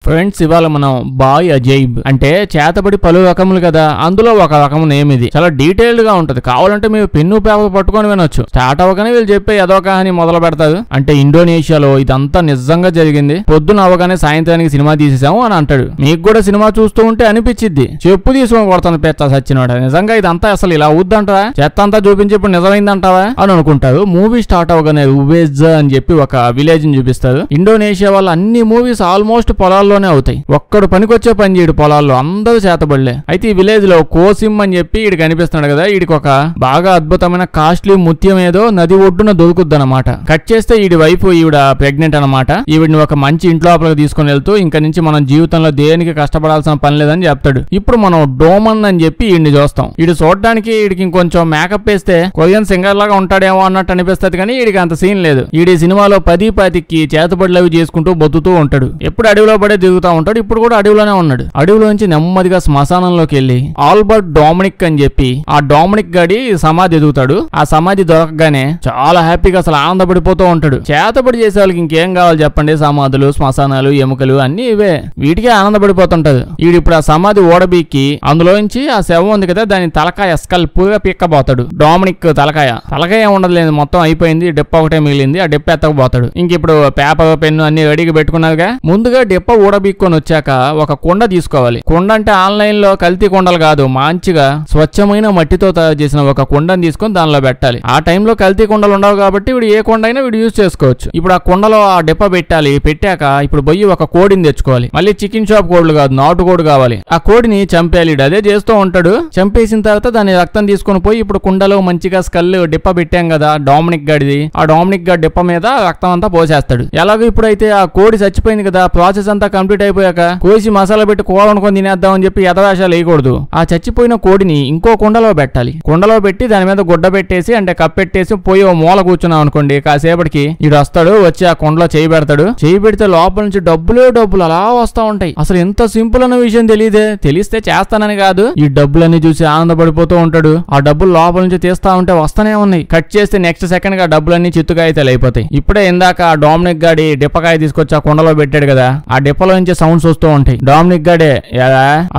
Friends, ఇవాళ మనం bye Ajaib అంటే చేతబడి పలు రకములు కదా, అందులో ఒక రకం నేమ్ ఇది. చాలా డీటెయిల్డ్ గా ఉంటది. కావాలంటే మీరు పెన్ను పేపర్ పట్టుకొని వినొచ్చు. స్టార్ట్ అవ్వగానే వీళ్ళు చెప్పే ఏదో కహాని మొదలు పెడతారు. అంటే ఇండోనేషియాలో ఇదంతా నిజంగా జరిగింది. పొద్దున అవగానే సాయంత్రానికి సినిమా తీసేసాము అని అంటాడు. మీకు కూడా సినిమా చూస్తూ ఉంటే అనిపించిద్ది, చెప్పు తీసుకొని కొడతాను పెద్ద సచ్చినోడ. నిజంగా ఇదంతా అసలు ఇలా అవుద్దంటావా, చెత్త అంతా చూపించి ఇప్పుడు నిజమైందంటావా అని అనుకుంటారు. మూవీ స్టార్ట్ అవగానే రువేజ్ అని చెప్పి ఒక విలేజ్ ని చూపిస్తారు. ఇండోనేషియా వాళ్ళ అన్ని మూవీస్ ఆల్మోస్ట్ పొలాల్లోనే అవుతాయి. ఒక్కడు పనికొచ్చే పని చేయడు పొలాల్లో, అందరూ చేతబడలే. అయితే ఈ విలేజ్ లో కోసిమ్ అని చెప్పి ఈడు కనిపిస్తున్నాడు కదా, ఈడికి ఒక బాగా అద్భుతమైన కాస్ట్లీ ముత్యం ఏదో నది ఒడ్డున దొరుకుద్ది అనమాట. కట్ చేస్తే ఈడి వైఫ్ ఈవిడ ప్రెగ్నెంట్ అనమాట. ఈవిడిని ఒక మంచి ఇంట్లోపలికి తీసుకుని వెళ్తూ ఇంకా నుంచి మనం జీవితంలో దేనికి కష్టపడాల్సిన పని లేదని చెప్తాడు. ఇప్పుడు మనం డోమన్ అని చెప్పి ఈడిని చూస్తాం. ఈడు చూడడానికి ఈడికి ఇంకొంచెం మేకప్ వేస్తే కొరియన్ సింగర్ లాగా ఉంటాడేమో అన్నట్టు అనిపిస్తుంది, కానీ ఈడికి అంత సీన్ లేదు. ఈడి సినిమాలో 10-10కి చేతబడులు అవి చేసుకుంటూ బతుకుతూ ఉంటాడు. ఎప్పుడు అడవిలో పడే దిగుతూ ఉంటాడు. ఇప్పుడు కూడా అడవిలోనే ఉన్నాడు. అడవిలోంచి నెమ్మదిగా శ్మశానంలోకి వెళ్లి ఆల్బర్ట్ డామినిక్ అని చెప్పి ఆ డామినిక్ గాడి సమాధి ఎదుగుతాడు. ఆ సమాధి దొరకగానే చాలా హ్యాపీగా అసలు ఆనందపడిపోతూ ఉంటాడు. చేతబడి చేసే వాళ్ళకి ఇంకేం కావాలి చెప్పండి, సమాధులు, శ్మశానాలు, ఎముకలు అన్ని ఇవే. వీటికే ఆనందపడిపోతుంటది. వీడు ఇప్పుడు ఆ సమాధి ఓడబీకి అందులోంచి ఆ శవం ఉంది కదా, దాని తలకాయ స్కల్ప్గా పిక్కబోతాడు. డామినిక్ తలకాయ ఉండదు లేదు, మొత్తం అయిపోయింది. డెప్ప ఒకటే మిగిలింది. ఆ డెప్ప ఎత్తకపోతాడు. ఇంక ఇప్పుడు పేపర్, పెన్ను అన్ని రెడీగా పెట్టుకున్నారుగా. ముందుగా డెప్ప ఊడబీక్కొని వచ్చాక ఒక కుండ తీసుకోవాలి. కుండ అంటే ఆన్లైన్ లో కల్తీ కుండలు కాదు, మంచిగా స్వచ్ఛమైన మట్టితో తయారు చేసిన ఒక కుండని తీసుకొని దానిలో పెట్టాలి. ఆ టైంలో కల్తీ కుండలు ఉండవు కాబట్టి వీడు ఏ కుండ అయినా వీడు యూజ్ చేసుకోవచ్చు. ఇప్పుడు ఆ కుండలో ఆ డెప్ప పెట్టాలి. పెట్టాక ఇప్పుడు పోయి ఒక కోడిని తెచ్చుకోవాలి. మళ్ళీ చికెన్ షాప్ కోడ్లు కాదు, నాటు కోడి కావాలి. ఆ కోడిని చంపేయాలి. అదే చేస్తూ ఉంటాడు. చంపేసిన తర్వాత దాని రక్తం తీసుకొని పోయి ఇప్పుడు కుండలో మంచిగా స్కల్ డిప్ప పెట్టాం కదా డామినిక్ గాడిది, ఆ డామినిక్ గాడి డిప్ప మీద రక్తం అంతా పోసేస్తాడు. ఎలాగో ఇప్పుడైతే ఆ కోడి చచ్చిపోయింది కదా, ప్రాసెస్ అంతా కంప్లీట్ అయిపోయాక కోసి మసాలా పెట్టి కూర వండుకొని తినేద్దాం అని చెప్పి ఎదవేషాలు వేయకూడదు. ఆ చచ్చిపోయిన కోడిని ఇంకో కుండలో పెట్టాలి. కుండలో పెట్టి దాని మీద గుడ్డ పెట్టేసి అంటే కప్పెట్టేసి పోయి ఓ మూల కూర్చున్నాం అనుకోండి. కాసేపటికి ఇడు వస్తాడు, వచ్చి ఆ కుండలో చేయి పెడతాడు. చేయి పెడితే లోపల నుంచి డబ్బులు అలా వస్తా ఉంటాయి. అసలు ఎంత సింపుల్ అన్న విషయం తెలియదే. తెలిస్తే చేస్తానని కాదు, ఈ డబ్బులన్నీ చూసి ఆనందపడిపోతూ ఉంటాడు. ఆ డబ్బులు లోపల నుంచి తీస్తా ఉంటే వస్తానే ఉన్నాయి. కట్ చేస్తే నెక్స్ట్ సెకండ్ గా డబ్బులన్నీ చిత్తుకాయితలు అయిపోతాయి. ఇప్పుడే ఇందాక ఆ డామినిక్ గాడి డిప్పకాయ తీసుకొచ్చి ఆ కుండలో పెట్టాడు కదా, ఆ డిప్పలో నుంచి సౌండ్స్ వస్తూ ఉంటాయి. డామినిక్ గాడే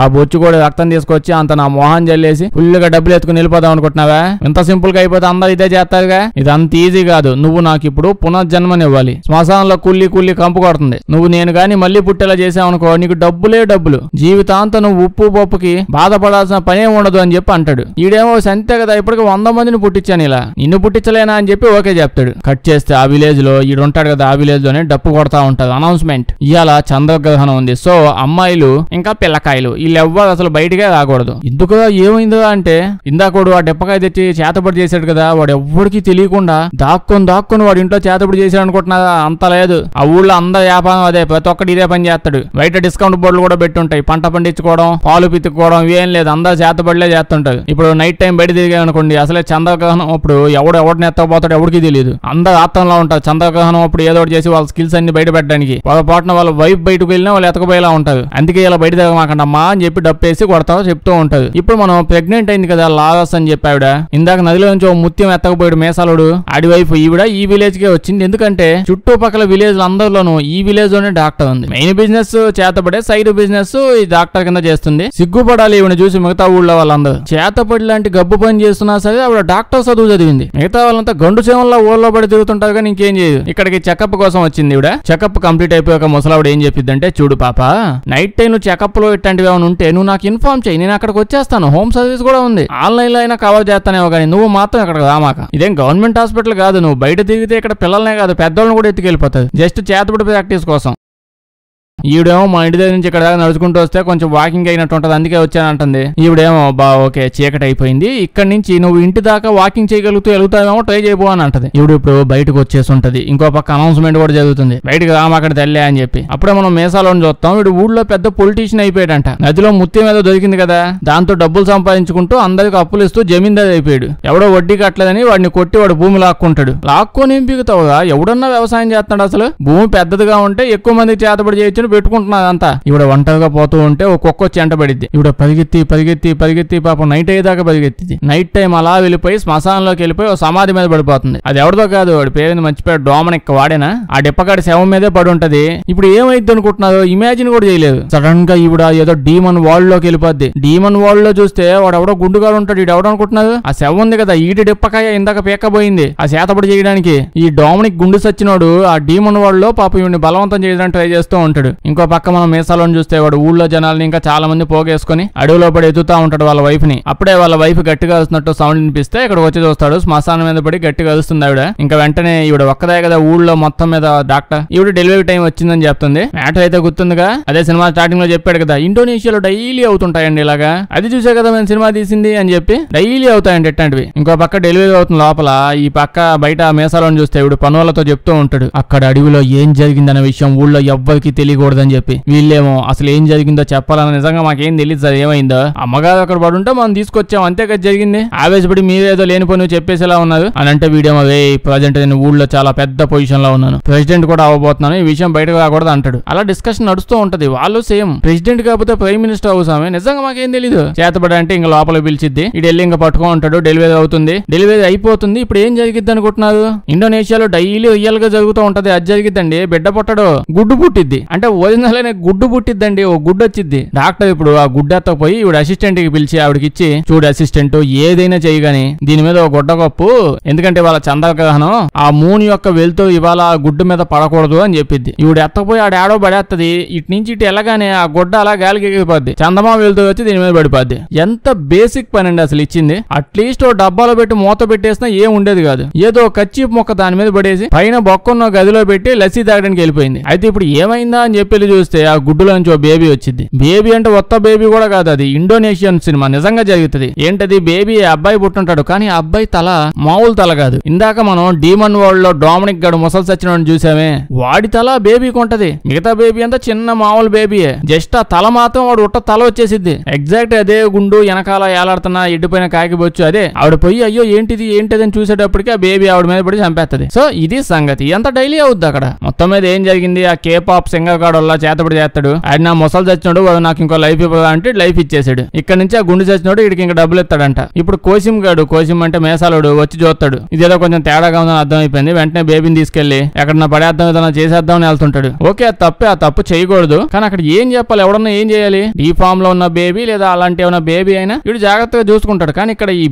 ఆ బొచ్చు కూడా రక్తం తీసుకొచ్చి అంత నా మోహన్ జల్లేసి ఫుల్ గా డబ్బులు ఎత్తుకుని వెళ్ళిపోదాం అనుకుంటున్నావా? ఇంత సింపుల్ గా అయిపోతే అందరూ ఇదే చేస్తారుగా. ఇది అంత ఈజీ కాదు. నువ్వు నాకు ఇప్పుడు పునర్జన్మనివ్వాలి. శ్మశానంలో కుల్లి కంపు కొడుతుంది. నువ్వు నేను గాని మళ్ళీ పుట్టేలా చేసావనుకో, నీకు డబ్బులు జీవితాంతం నువ్వు ఉప్పు పప్పుకి బాధపడాల్సిన పనే ఉండదు అని చెప్పి అంటాడు. ఈడేమో సంతే కదా, ఇప్పటికి 100 మందిని పుట్టించాను, ఇలా నిన్ను పుట్టించలేనా అని చెప్పి ఓకే చెప్తాడు. కట్ చేస్తే ఆ విలేజ్ లో ఈడు ఉంటాడు కదా, ఆ విలేజ్ లోనే డప్పు కొడతా ఉంటాడు. అనౌన్స్మెంట్, ఇవాళ చంద్రగ్రహణం ఉంది. సో అమ్మాయిలు ఇంకా పిల్లకాయలు వీళ్ళెవ్వరు అసలు బయటకే రాకూడదు. ఎందుకు ఏమైందో అంటే ఇందాకోడు ఆ డెప్పకాయ తెచ్చి చేతబడి చేశాడు కదా, వాడు ఎవ్వడికి తెలియకుండా దాక్కొని వాడు ఇంట్లో చేతబడి చేశాడు అనుకుంటున్నారా? అంత లేదు. ఆ ఊళ్ళో అందరు వ్యాపారం అదే, ప్రతి ఒక్కటి ఇదే పని చేస్తాడు. బయట డిస్కౌంట్ బోర్డులు కూడా పెట్టుంటాయి. పంట పండించుకోవడం, పాలు పిత్తుకోవడం ఏం లేదు, అందరు చేతబడిలే చేస్తుంటారు. ఇప్పుడు నైట్ టైం బయట తిరిగా అనుకోండి, అసలే చంద్రగ్రహణం అప్పుడు ఎవడిని ఎత్తకపోతాడు ఎవరికి తెలియదు. అందరు ఆత్రంలో ఉంటారు. చంద్రగ్రహణం అప్పుడు ఏదో ఒకటి చేసి వాళ్ళ స్కిల్స్ అన్ని బయట పెట్టడానికి పొరపాటున వాళ్ళ వైఫ్ బయటకు వెళ్ళినా వాళ్ళు ఎతకపోయేలా ఉంటారు. అందుకే ఇలా బయట తిరగమాకండి అమ్మా అని చెప్పి డప్పేసి కొడతావు చెప్తూ ఉంటారు. ఇప్పుడు మనం ప్రెగ్నెంట్ అయింది కదా లారస్ అని చెప్పి ఆవిడ, ఇందాక నదిలో నుంచి ఓ ముత్యం ఎత్తకపోయాడు మేసాలుడు, ఆడి వైఫ్ ఈవిడ ఈ విలేజ్ కే వచ్చింది. ఎందుకంటే చుట్టుపక్కల విలేజ్ అందరిలోనూ ఈ విలేజ్ లోనే డాక్టర్ ఉంది. మెయిన్ బిజినెస్ చేతబడే, సైడ్ బిజినెస్ ఈ డాక్టర్ కింద చేస్తుంది. సిగ్గుపడాలి ఈవిడ చూసి మిగతా ఊళ్ళో వాళ్ళందరూ. చేతపడి లాంటి గబ్బు పని చేస్తున్నా సరే ఆవిడ డాక్టర్ చదువు చదివింది. మిగతా వాళ్ళంతా గండు సేవల్లో ఊళ్ళో పడి తిరుగుతుంటారు కానీ ఇంకేం చేయదు. ఇక్కడికి చెకప్ కోసం వచ్చింది ఈవిడ. చెకప్ కంప్లీట్ అయిపోయాక ముసలావిడ ఏం చెప్పిద్దంటే, చూడు పాప, నైట్ టైం నువ్వు చెకప్ లో ఇట్లాంటివి ఏమైనా ఉంటే నువ్వు నాకు ఇన్ఫార్మ్ చేయి, నేను అక్కడికి వచ్చేస్తాను. హోమ్ సర్వీస్ కూడా ఉంది, ఆన్లైన్ లో అయినా కవర్ చేస్తానేమో, కానీ నువ్వు మాత్రం ఇక్కడికి రామాక. ఇదేం గవర్నమెంట్ హాస్పిటల్ కాదు, నువ్వు బయట తిరిగితే ఇక్కడ పిల్లలనే కాదు పెద్దోళ్ళని కూడా ఎత్తుకెళ్ళిపోతుంది జస్ట్ చేతబడి ప్రాక్టీస్ కోసం. ఈవిడేమో మా ఇంటి దగ్గర నుంచి ఇక్కడ దాకా నడుచుకుంటూ వస్తే కొంచెం వాకింగ్ అయినట్టు ఉంటుంది, అందుకే వచ్చానంటుంది. ఈవిడేమో ఓకే చీకటి అయిపోయింది, ఇక్కడ నుంచి నువ్వు ఇంటి దాకా వాకింగ్ చేయగలుగుతూ వెళ్తావేమో ట్రై చేయబో అని అంటది. ఈవిడ ఇప్పుడు బయటకు వచ్చేసి ఉంటది. ఇంకో పక్క అనౌన్స్మెంట్ కూడా జరుగుతుంది, బయటకు రామాకడ తెల్లే అని చెప్పి. అప్పుడే మనం మేసాలోని చూస్తాం. వీడు ఊళ్ళో పెద్ద పొలిటీషియన్ అయిపోయాడంట. నదిలో ముత్యం ఏదో దొరికింది కదా, దాంతో డబ్బులు సంపాదించుకుంటూ అందరికి అప్పులు ఇస్తూ జమీందారు అయిపోయాడు. ఎవడో వడ్డీ కట్టలేదని వాడిని కొట్టి వాడు భూమి లాక్కుంటాడు. లాక్కొని ఏం పీకుతావుగా, ఎవడన్నా వ్యవసాయం చేస్తున్నాడు? అసలు భూమి పెద్దదిగా ఉంటే ఎక్కువ మంది చేతబడి చేయొచ్చు, పెట్టుకుంటున్నది అంతా. ఇవిడ ఒంటరిగా పోతూ ఉంటే ఒక కుక్క వచ్చి ఎంట పడిద్ది. ఇవిడ పరిగెత్తి పరిగెత్తి పరిగెత్తి పాపం నైట్ అయ్యేదాకా పరిగెత్తింది. నైట్ టైం అలా వెళ్ళిపోయి శ్మశానంలోకి వెళ్ళిపోయి ఒక సమాధి మీద పడిపోతుంది. అది ఎవరిదో కాదు, వాడి పేరుని మర్చిపోయాడు, డోమనిక్ వాడేనా. ఆ డిప్పకాడి శవం మీదే పడి ఉంటది. ఇప్పుడు ఏమైంది అనుకుంటున్నారు, ఇమాజిన్ కూడా చేయలేదు. సడన్ గా ఈవిడ ఏదో డీమన్ వరల్డ్ లోకి వెళ్ళిపోద్ది. డీమన్ వరల్డ్ లో చూస్తే వాడు ఎవడో గుండుగాడు ఉంటాడు. ఇడు ఎవడో అనుకుంటున్నారు, ఆ శవం ఉంది కదా ఈటి డిప్పకాయ ఇందాక పీక్కపోయింది ఆ చేతపడి చేయడానికి. ఈ డోమనిక్ గుండు సచ్చినోడు ఆ డీమన్ వరల్డ్ లో పాప ఈవిని బలవంతం చేయడానికి ట్రై చేస్తూ ఉంటాడు. ఇంకో పక్క మనం మీసాలను చూస్తే వాడు ఊళ్ళో జనాల్ని ఇంకా చాలా మంది పోగేసుకుని అడవిలో పడి ఎత్తుతా ఉంటాడు వాళ్ళ వైఫ్ ని. అప్పుడే వాళ్ళ వైఫ్ గట్టిగా వస్తున్నట్టు సౌండ్ వినిపిస్తే ఇక్కడ వచ్చి చూస్తాడు. శ్మశానం మీద పడి గట్టిగా వస్తుంది ఆవిడ. ఇంకా వెంటనే ఈవిడ ఒక్కదే కదా ఊళ్ళో మొత్తం మీద డాక్టర్. ఈవిడ డెలివరీ టైం వచ్చిందని చెప్తుంది. మ్యాటర్ అయితే గుర్తుందిగా, అదే సినిమా స్టార్టింగ్ లో చెప్పాడు కదా, ఇండోనేషియాలో డైలీ అవుతుంటాయండి ఇలాగా. అది చూసే కదా మేము సినిమా తీసింది అని చెప్పి. డైలీ అవుతాయండి ఇట్లాంటివి. ఇంకో పక్క డెలివరీ అవుతుంది లోపల, ఈ పక్క బయట మేసాలను చూస్తే ఇవిడు పనులతో చెప్తూ ఉంటాడు అక్కడ అడవిలో ఏం జరిగిందనే విషయం ఊళ్ళో ఎవ్వరికి తెలియకూడదని చెప్పి. వీళ్ళేమో అసలు ఏం జరిగిందో చెప్పాలని, నిజంగా మాకేం తెలియదు సార్ ఏమైందో, అమ్మగారు అక్కడ పడుంటే మనం తీసుకొచ్చాం అంతే కదా జరిగింది, ఆవేశపడి మీరేదో లేని పని చెప్పేసేలా ఉన్నారు అని అంటే వీడేమో ప్రజెంట్ నేను ఊళ్ళో చాలా పెద్ద పొజిషన్ లో ఉన్నాను, ప్రెసిడెంట్ కూడా అవ్వబోతున్నాను, ఈ విషయం బయటకు రాకూడదు అంటాడు. అలా డిస్కషన్ నడుస్తూ ఉంటది. వాళ్ళు సేమ్ ప్రెసిడెంట్ కాకపోతే ప్రైమ్ మినిస్టర్ అవుతామే, నిజంగా మాకేం తెలీదు. చేతబడి అంటే ఇంకా లోపల పిలిచిద్ది. ఈ ఢిల్లీ ఇంకా పట్టుకో ఉంటాడు. డెలివరీ అవుతుంది, డెలివరీ అయిపోతుంది. ఇప్పుడు ఏం జరిగిద్ది అనుకుంటున్నారు, ఇండోనేషియాలో డైలీ రియల్ గా జరుగుతూ ఉంటది. అది జరిగిద్దండి, బిడ్డ పుట్టడు, గుడ్డు పుట్టిద్ది. అంటే ఒరిజినల్ అనే గుడ్డు పుట్టిద్దండి, ఓ గుడ్డు వచ్చిద్ది. డాక్టర్ ఇప్పుడు ఆ గుడ్డతో పోయి ఇవిడ అసిస్టెంట్ కి పిలిచి ఆవిడకి ఇచ్చి, చూడు అసిస్టెంట్ ఏదైనా చేయగాని దీని మీద ఒక గుడ్డ కప్పు, ఎందుకంటే వాళ్ళ చంద్రగ్రహణం ఆ మూన్ యొక్క వెళ్తూ ఇవాళ ఆ గుడ్డు మీద పడకూడదు అని చెప్పింది. ఇవిడ ఎత్తపోయి ఆడ ఆడో పడేస్తది. ఇటు నుంచి ఇటు వెళ్ళగానే ఆ గుడ్డ అలా గాలికి ఎగిరిపోద్ది, చందమా వెళ్తూ వచ్చి దీని మీద పడిపోద్ది. ఎంత బేసిక్ పని అండి అసలు ఇచ్చింది. అట్లీస్ట్ ఓ డబ్బాలో పెట్టి మూత పెట్టేసినా ఏం ఉండేది కాదు. ఏదో కచ్చీపు మొక్క దాని మీద పడేసి పైన బొక్కన్న గదిలో పెట్టి లస్సీ తాగడానికి వెళ్ళిపోయింది. అయితే ఇప్పుడు ఏమైందా అని చెప్పి చూస్తే ఆ గుడ్డులో నుంచి ఓ బేబీ వచ్చింది. బేబీ అంటే కొత్త బేబీ కూడా కాదు, అది ఇండోనేషియన్ సినిమా, నిజంగా జరుగుతుంది. ఏంటది, బేబీ అబ్బాయి పుట్టుంటాడు కానీ ఆ అబ్బాయి తల మామూలు తల కాదు. ఇందాక మనం డీమన్ వరల్డ్ లో డొమినిక్ గడు ముసలి సచ్చినోడిని చూసామే, వాడి తల బేబీకి ఉంటది. మిగతా బేబీ అంతా చిన్న మామూలు బేబీయే, జస్ట్ ఆ తల మాత్రం వాడు ఉట్ట తల వచ్చేసిద్ది. ఎగ్జాక్ట్ అదే గుండు వెనకాల ఏలాడుతున్న ఎడ్డిపోయిన కాకిబొచ్చు అదే. ఆవిడ పోయి అయ్యో ఏంటిది ఏంటిది అని చూసేటప్పటికి ఆ బేబీ ఆవిడ మీద పడి చంపేస్తుంది. సో ఇది సంగతి, ఎంత డైలీ అవుద్ది అక్కడ. మొత్తం మీద ఏం జరిగింది, ఆ కే పాప్ సింగర్ గాడల్లా చేతబడి చేస్తాడు. ఆయన నా ముసలు చచ్చినాడు, వాడు నాకు ఇంకో లైఫ్ ఇవ్వదా అంటే లైఫ్ ఇచ్చేసాడు. ఇక్కడ నుంచి ఆ గుండు చచ్చినాడు, వీడికి ఇంకా డబ్బులు ఇస్తాడంట. ఇప్పుడు కోసిం గాడు, కోసిం అంటే మేసాలుడు, వచ్చి చూస్తాడు. ఇదేదో కొంచెం తేడాగా ఉందని అర్థమైపోయింది. వెంటనే బేబీని తీసుకెళ్లి ఎక్కడన్నా పడేద్దాం ఏదైనా చేసేద్దామని వెళ్తుంటాడు. ఓకే అది తప్పే, ఆ తప్పు చేయకూడదు. కానీ అక్కడ ఏం చెప్పాలి, ఎవడన్నా ఏం చేయాలి, ఈ ఫామ్ లో ఉన్న బేబీ లేదా అలాంటి ఏమైనా బేబీ అయినా వీడు జాగ్రత్తగా చూసుకుంటాడు. కానీ ఇక్కడ ఈ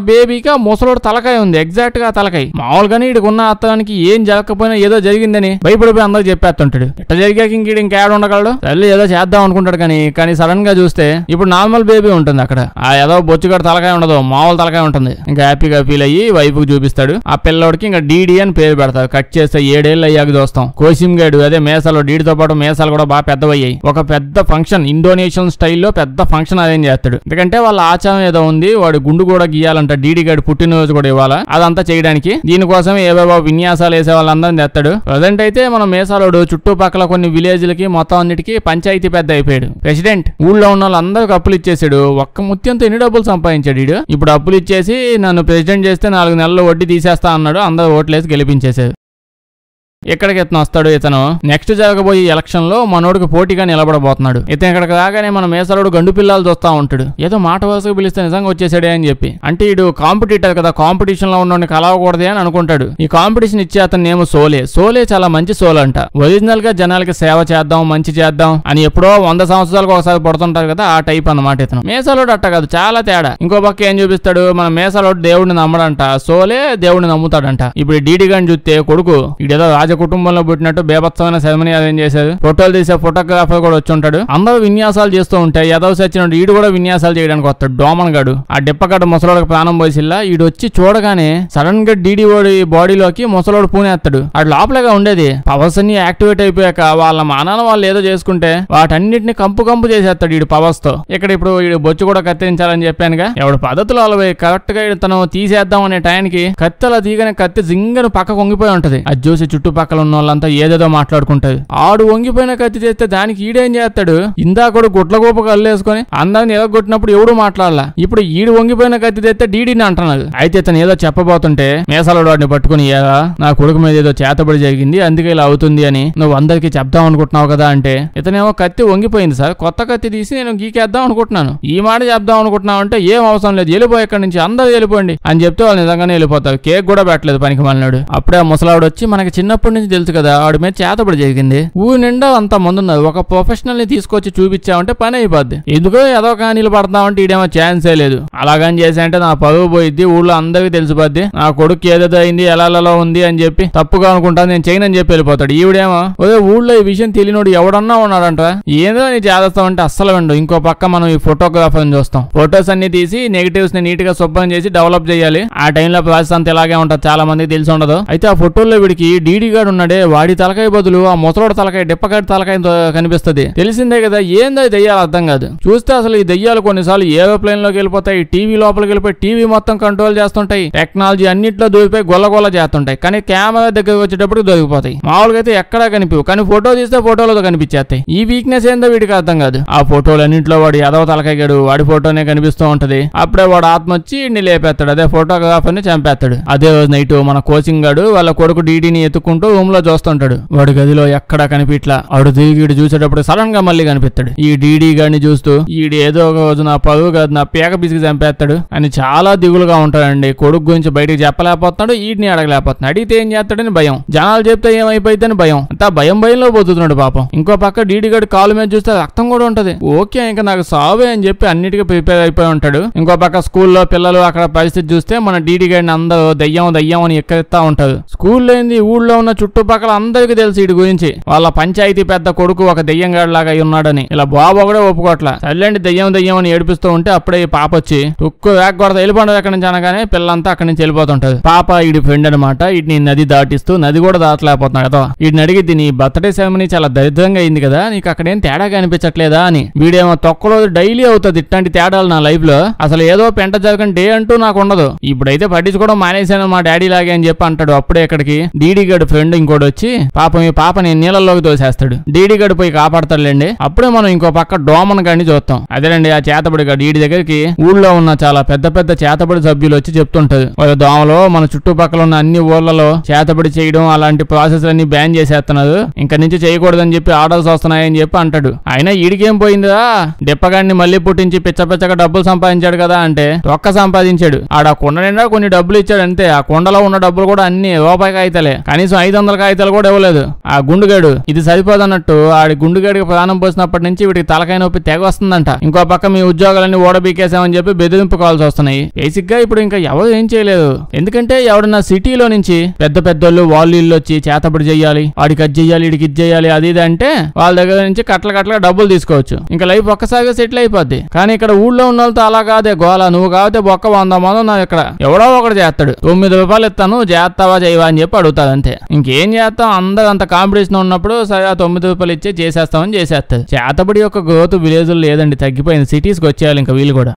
బేబీకి ఆ ముసలోడు తలకాయ ఉంది, ఎగ్జాక్ట్ గా తలకాయ. మామూలుగానే వీడికి ఉన్న అర్థానికి ఏం జరగకపోయినా ఏదో జరిగిందని భయపడిపోయి అందరూ చెప్పేస్తుంటాడు. ఎట్లా జరిగాక ఇంకేడ ఉండగలడు, తల్లి ఏదో చేద్దాం అనుకుంటాడు. కానీ సడన్ గా చూస్తే ఇప్పుడు నార్మల్ బేబీ ఉంటుంది అక్కడ. ఆ ఏదో బొచ్చుగడ తలకాయ ఉండదు, మామూలు తలకాయ ఉంటుంది. ఇంకా హ్యాపీగా ఫీల్ అయ్యి వైఫ్ కి చూపిస్తాడు. ఆ పిల్లోడికి ఇంకా డీడీ అని పేరు పెడతారు. కట్ చేస్తే 7 ఏళ్ళు అయ్యాక చూస్తాం. కోసిం గేడు అదే మేసాలు, డీడీతో పాటు మేసాలు కూడా బాగా పెద్దవయ్యాయి. ఒక పెద్ద ఫంక్షన్ ఇండోనేషియన్ స్టైల్లో పెద్ద ఫంక్షన్ అరేంజ్ చేస్తాడు. ఎందుకంటే వాళ్ళ ఆచారం ఏదో ఉంది, వాడు గుండు కూడా గీయాలంట, డీడీ గడి పుట్టినరోజు కూడా ఇవ్వాలా, అదంతా చేయడానికి దీనికోసం ఏవేవో విన్యాసాలు వేసే వాళ్ళందరినీ తెస్తాడు. ప్రజెంట్ అయితే మన మేసాలోడు చుట్టుపక్కల కొన్ని విలేజ్లకి మొత్తం అన్నిటికీ పంచాయతీ పెద్ద అయిపోయాడు. ప్రెసిడెంట్ ఊళ్ళో ఉన్న వాళ్ళందరికి అప్పులు ఇచ్చేసాడు. ఒక్క ముత్యంతో ఎన్ని డబ్బులు సంపాదించాడు వీడు. ఇప్పుడు అప్పులు ఇచ్చేసి నన్ను ప్రెసిడెంట్ చేస్తే 4 నెలలు వడ్డీ తీసేస్తా అన్నాడు. అందరూ ఓట్లేసి గెలిపించేశారు. ఎక్కడికి ఇతను వస్తాడు, ఇతను నెక్స్ట్ జరగబోయే ఎలక్షన్ లో మనోడికి పోటీగా నిలబడబోతున్నాడు. ఇతను ఇక్కడికి రాగానే మన మేసలోడు గండు పిల్లలు చూస్తా ఉంటాడు. ఏదో మాట వరుసగా పిలిస్తే నిజంగా వచ్చేసాడే అని చెప్పి. అంటే ఇడు కాంపిటీటర్ కదా, కాంపిటీషన్ లో ఉన్నోడిని కలవకూడదే అని అనుకుంటాడు. ఈ కాంపిటీషన్ ఇచ్చే అతను నేమో సోలే చాలా మంచి సోల్ అంట. ఒరిజినల్ గా జనాలకి సేవ చేద్దాం, మంచి చేద్దాం అని ఎప్పుడో 100 సంవత్సరాలకు ఒకసారి పడుతుంటారు కదా, ఆ టైప్ అన్నమాట ఇతను. మేసలోడు అట్ట కాదు, చాలా తేడా. ఇంకో పక్క ఏం చూపిస్తాడు, మన మేసలోడు దేవుడిని నమ్మడంట, సోలే దేవుడిని నమ్ముతాడంట. ఇప్పుడు డీడీ గాని చూస్తే కొడుకు ఇదేదో కుటుంబంలో పుట్టినట్టు బేభత్సమైన సెరమనీ అరేంజ్ చేశారు. ఫోటోలు తీసే ఫోటోగ్రాఫర్ కూడా వచ్చి ఉంటాడు. అందరూ విన్యాసాలు చేస్తూ ఉంటాయి. యదవ సచ్చినట్టు ఈడు కూడా విన్యాసాలు చేయడానికి వస్తాడు. డోమన్ గాడు ఆ డిప్పగడ్డ ముసలోడికి ప్రాణం పోసిల్లా ఈడు వచ్చి చూడగానే సడన్ గా డీడీ బాడీలోకి ముసలోడు పూనేస్తాడు. అది లోపలగా ఉండేది. పవర్స్ అన్ని యాక్టివేట్ అయిపోయాక వాళ్ళ మానాన వాళ్ళు ఏదో చేసుకుంటే వాటన్నిటిని కంపు చేసేస్తాడు ఈడు పవర్స్ తో. ఇక్కడ ఇప్పుడు ఈడు బొచ్చు కూడా కత్తిరించాలని చెప్పానుగా, ఎవడు పద్ధతులు అలవై కరెక్ట్ గా తను తీసేద్దాం అనే టైంకి కత్తి అలా తీయగానే కత్తి జింగను పక్క కొంగిపోయి ఉంటది. అది చూసి చుట్టుపక్కల చుట్టుపక్కల ఉన్న వాళ్ళంతా ఏదేదో మాట్లాడుకుంటారు. ఆడు వంగిపోయిన కత్తి చేస్తే దానికి ఈడేం చేస్తాడు? ఇందాక గుట్లగోప కల్లేసుకొని అందరిని ఎదగొట్టినప్పుడు ఎవడు మాట్లాడాల. ఇప్పుడు ఈడు వంగిపోయిన కత్తి తెస్తే డీడీని అంటున్నాడు. అయితే ఇతను ఏదో చెప్పబోతుంటే మేసాలోడు వాడిని పట్టుకుని, నా కొడుకు మీద ఏదో చేతబడి జరిగింది అందుకే ఇలా అవుతుంది అని నువ్వు అందరికి చెప్దాం అనుకుంటున్నావు కదా అంటే, ఇతనేమో కత్తి వంగిపోయింది సార్, కొత్త కత్తి తీసి నేను గీకేద్దాం అనుకుంటున్నాను, ఈ మాట చెప్దాం అనుకుంటున్నావు అంటే ఏం అవసరం లేదు, వెళ్ళిపోయి ఇక్కడి నుంచి అందరూ వెళ్ళిపోండి అని చెప్తే వాళ్ళు నిజంగానే వెళ్ళిపోతారు. కేక్ కూడా పెట్టలేదు పనికి మళ్ళీ. అప్పుడే ఆ ముసలావిడ వచ్చి, మనకి చిన్నప్పటి నుంచి తెలుసు కదా ఆడి మీద చేతబడి జరిగింది, ఊరి నిండా అంత మంది ఉన్నారు, ఒక ప్రొఫెషనల్ ని తీసుకొచ్చి చూపించామంటే పని అయిపోద్ది, ఎందుకో ఏదో కానీలు పడతామంటే ఈడేమో ఛాన్సే లేదు, అలాగని చేశాంటే నా పరువు పోయిద్ది, ఊళ్ళో అందరికి తెలిసిపోద్ది, నా కొడుకు ఏదేదో అయింది ఎలా ఉంది అని చెప్పి తప్పుగా అనుకుంటా నేను చేయనని చెప్పి వెళ్ళిపోతాడు. ఈవిడేమో అదే ఊళ్ళో ఈ విషయం తెలియనోడు ఎవడన్నా ఉన్నాడంట, ఏదో నీ చేస్తామంటే అస్సలు వెండు. ఇంకో పక్క మనం ఈ ఫోటోగ్రాఫర్ చూస్తాం, ఫొటోస్ అన్ని తీసి నెగిటివ్స్ ని నీట్ గా శుభ్రం చేసి డెవలప్ చేయాలి. ఆ టైంలో ప్రాసెస్ అంతా ఇలాగే ఉంటుంది, చాలా మందికి తెలిసి ఉండదు. అయితే ఆ ఫోటోల్లో వీడికి డీడీ గాడు ఉన్నాడే, వాడి తలకాయ బదులు ఆ ముసలోడు తలకాయ డిప్పగాడి తలకాయ కనిపిస్తుంది. తెలిసిందే కదా, ఏందో దెయ్యాలు అర్థం కాదు. చూస్తే అసలు ఈ దెయ్యాలు కొన్నిసార్లు ఏరోప్లేన్ లోకి వెళ్ళిపోతాయి, టీవీ లోపలికి వెళ్ళిపోయి టీవీ మొత్తం కంట్రోల్ చేస్తుంటాయి, టెక్నాలజీ అన్నింటిలో దూరిపోయి గొల్ల చేస్తుంటాయి, కానీ కెమెరా దగ్గరకు వచ్చేటప్పుడు దొరికిపోతాయి. మామూలుగా అయితే ఎక్కడా కనిపివు, కానీ ఫోటో తీస్తే ఫోటోలతో కనిపించేస్తాయి. ఈ వీక్నెస్ ఏందో వీడికి అర్థం కాదు. ఆ ఫోటోలు అన్నింటిలో వాడు ఎదవ తలకాయగాడు, వాడి ఫోటోనే కనిపిస్తూ ఉంటది. అప్పుడే వాడు ఆత్మ వచ్చి ఇన్ని లేపేస్తాడు, అదే ఫోటోగ్రాఫర్ ని చంపేస్తాడు. అదే రోజు నైట్ మన కోచింగ్ గాడు వాళ్ళ కొడుకు డీడీని ఎత్తుకుంటూ రూమ్ లో చూస్తుంటాడు. వాడు గదిలో ఎక్కడా కనిపిట్లా. ఆడు తిరిగి చూసేటప్పుడు సడన్ గా మళ్ళీ కనిపిస్తాడు. ఈ డీడీ గాడిని చూస్తూ ఈడు ఏదో ఒక రోజు నా పరువు కాదు నా పేక బిసికి చంపేస్తాడు అని చాలా దిగులుగా ఉంటాడండి. కొడుకు గురించి బయటకు చెప్పలేకపోతున్నాడు, ఈడిని అడగలేకపోతున్నాడు. అడిగితే ఏం చేస్తాడని భయం, జనాలు చెప్తే ఏమైపోయిందని భయం, అంతా భయంలో పోతున్నాడు పాపం. ఇంకో పక్క డీడీ గాడి కాలు మీద చూస్తే రక్తం కూడా ఉంటది. ఓకే ఇంకా నాకు సావే అని చెప్పి అన్నిటికీ ప్రిపేర్ అయిపోయి ఉంటాడు. ఇంకో పక్క స్కూల్లో పిల్లలు అక్కడ పరిస్థితి చూస్తే మన డీడీ గాడిని అందరూ దయ్యం అని ఎక్కడిస్తా ఉంటారు. స్కూల్లో ఏంది ఊళ్ళో ఉన్న చుట్టుపక్కల అందరికీ తెలుసు వీడి గురించి. వాళ్ళ పంచాయతీ పెద్ద కొడుకు ఒక దెయ్యం గాడి లాగా ఉన్నాడని. ఇలా బాబు కూడా ఒప్పుకోట్లా. సర్లేండి దెయ్యం అని ఏడిపిస్తూ ఉంటే అప్పుడే ఈ పాప వచ్చి తుక్కు వేగకూడదు వెళ్ళిపోండి ఎక్కడి నుంచి అనగానే పిల్లలంతా అక్కడి నుంచి వెళ్ళిపోతుంటది. పాప ఈడి ఫ్రెండ్ అనమాట, వీటిని నది దాటిస్తూ నది కూడా దాటలేకపోతున్నాడు కదా. వీడిని అడిగిద్ది, నీ బర్త్డే సెరమనీ చాలా దరిద్రంగా అయింది కదా, నీకు అక్కడేం తేడా కనిపించట్లేదా అని. వీడేమో తొక్కలో డైలీ అవుతుంది ఇట్లాంటి తేడాలు నా లైఫ్ లో, అసలు ఏదో పెంట జరగని డే అంటూ నాకు ఉండదు, ఇప్పుడైతే పట్టించుకోవడం మానేశాను మా డాడీ లాగే అని చెప్పి అంటాడు. అప్పుడే ఇక్కడికి డీడీ గడు ఫ్రెండ్ ఇంకోటి వచ్చి పాపం ఈ పాపని నీళ్ళలోకి తోసేస్తాడు. డీడీ గడు పోయి కాపాడతాడులేండి. అప్పుడే మనం ఇంకో పక్క డోమన్ గాడిని చూస్తాం. అదేనండి ఆ చేతబడి గడు. డీడీ దగ్గరికి ఊళ్ళో ఉన్న చాలా పెద్ద చేతబడి సభ్యులు వచ్చి చెప్తుంటారు, వాళ్ళ దోమలో మన చుట్టుపక్కల ఉన్న అన్ని ఊర్లలో చేతబడి చేయడం అలాంటి ప్రాసెస్ అన్ని బ్యాన్ చేసేస్తున్నారు, ఇంకా నుంచి చేయకూడదని చెప్పి ఆర్డర్స్ వస్తున్నాయని చెప్పి అంటాడు. అయినా ఈడికేం పోయిందా, డిప్పగాడిని మళ్ళీ పుట్టించి పిచ్చగా డబ్బులు సంపాదించాడు కదా అంటే ఒక్క సంపాదించాడు. ఆడ కొండ నిండా కొన్ని డబ్బులు ఇచ్చాడు అంతే. ఆ కొండలో ఉన్న డబ్బులు కూడా అన్ని రూపాయి కాగితాలే, కనీసం 500 కాగితాలు కూడా ఇవ్వలేదు ఆ గుండుగాడు. ఇది సరిపోదన్నట్టు ఆడి గుండుగాడికి ప్రాణం పోసినప్పటి నుంచి వీడికి తలకాయ నొప్పి తెగ వస్తుందంట. ఇంకో పక్క మీ ఉద్యోగాలన్నీ ఓడబీకేసామని చెప్పి బెదిరింపు కాల్సి వస్తున్నాయి. బేసిక్ గా ఇప్పుడు ఇంకా ఎవరు ఏం చేయలేదు, ఎందుకంటే ఎవడన్నా సిటీలో నుంచి పెద్దోళ్ళు వాళ్ళు ఇల్లు వచ్చి చేతబడి చెయ్యాలి, వాడికి అది చెయ్యాలి వీడికి ఇది చెయ్యాలి అది ఇది అంటే వాళ్ళ దగ్గర నుంచి కట్ల డబ్బులు తీసుకోవచ్చు, ఇంకా లైఫ్ ఒక్కసారిగా సెటిల్ అయిపోద్ది. కానీ ఇక్కడ ఊళ్ళో ఉన్న వాళ్ళతో అలా కాదే గోళ, నువ్వు కాబట్టి బొక్క 100 మంది ఉన్నారు ఇక్కడ, ఎవడో ఒకటి చేస్తాడు, 9 రూపాయలు ఇస్తాను చేస్తావా చేయవా అని చెప్పి అడుగుతాడు అంతే. ఇంకేం చేస్తాం, అందరూ అంత కాంపిటీషన్ ఉన్నప్పుడు సరే 9 రూపాయలు ఇచ్చే చేసేస్తామని చేసేస్తారు. చేతబడి యొక్క గ్రోత్ విలేజ్ లేదండి, తగ్గిపోయింది, సిటీస్కి వచ్చేయాలి ఇంకా వీళ్ళు కూడా.